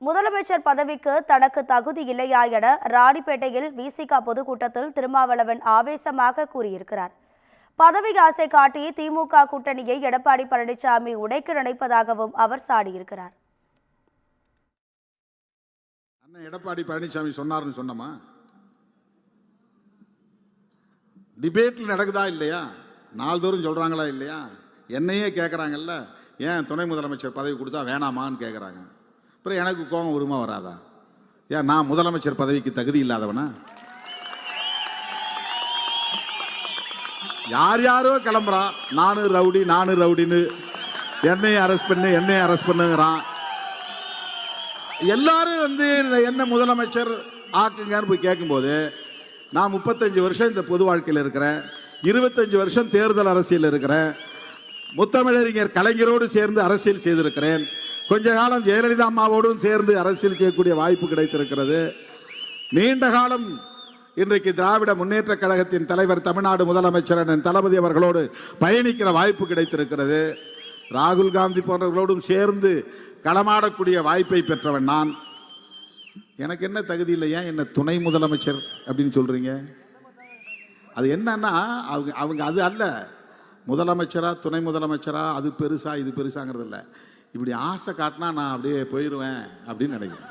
முதலமைச்சர் பதவிக்கு தனக்கு தகுதி இல்லையா என ராணிப்பேட்டையில் விசிக பொதுக்கூட்டத்தில் திருமாவளவன் ஆவேசமாக கூறியிருக்கிறார். பதவி ஆசை காட்டி திமுக கூட்டணியை எடப்பாடி பழனிசாமி உடைக்க நினைப்பதாகவும் அவர் சாடியிருக்கிறார். எடப்பாடி பழனிசாமி சொன்னார்னு சொன்னமா? டிபேட்டில் நடக்குதா இல்லையா? நாள்தோறும் சொல்றாங்களா இல்லையா? என்னையே கேட்குறாங்கல்ல, ஏன் துணை முதலமைச்சர் பதவி கொடுத்தா வேணாமான்னு கேட்குறாங்க. அப்புறம் எனக்கு கோபம் வருமா வராதா? ஏன் நான் முதலமைச்சர் பதவிக்கு தகுதி இல்லாதவனா? யார் யாரோ கிளம்புறான், நானு ரவுடின்னு என்னையும் அரெஸ்ட் பண்ணுங்கிறான். எல்லாரும் என்ன முதலமைச்சர் ஆக்குங்கன்னு போய் கேட்கும்போது, நான் 35 வருஷம் இந்த பொது வாழ்க்கையில் இருக்கிறேன், 25 வருஷம் தேர்தல் அரசியல் இருக்கிறேன், முத்தமிழறிஞர் கலைஞரோடு சேர்ந்து அரசியல் செய்திருக்கிறேன், கொஞ்ச காலம் ஜெயலலிதா அம்மாவோடும் சேர்ந்து அரசியல் செய்யக்கூடிய வாய்ப்பு கிடைத்திருக்கிறது. நீண்ட காலம் இன்றைக்கு திராவிட முன்னேற்ற கழகத்தின் தலைவர், தமிழ்நாடு முதலமைச்சர் தளபதி அவர்களோடு பயணிக்கிற வாய்ப்பு கிடைத்திருக்கிறது. ராகுல் காந்தி போன்றவர்களோடும் சேர்ந்து களமாடக்கூடிய வாய்ப்பை பெற்றவன் நான். எனக்கு என்ன தகுதி இல்லை, ஏன் என்ன துணை முதலமைச்சர் அப்படின்னு சொல்றீங்க? அது என்னன்னா, அவங்க அது அல்ல, முதலமைச்சரா துணை முதலமைச்சரா அது பெருசா இது பெருசாங்கிறது இல்லை. இப்படி ஆசை காட்டினா நான் அப்படியே போயிடுவேன் அப்படின்னு நினைக்கிறேன்.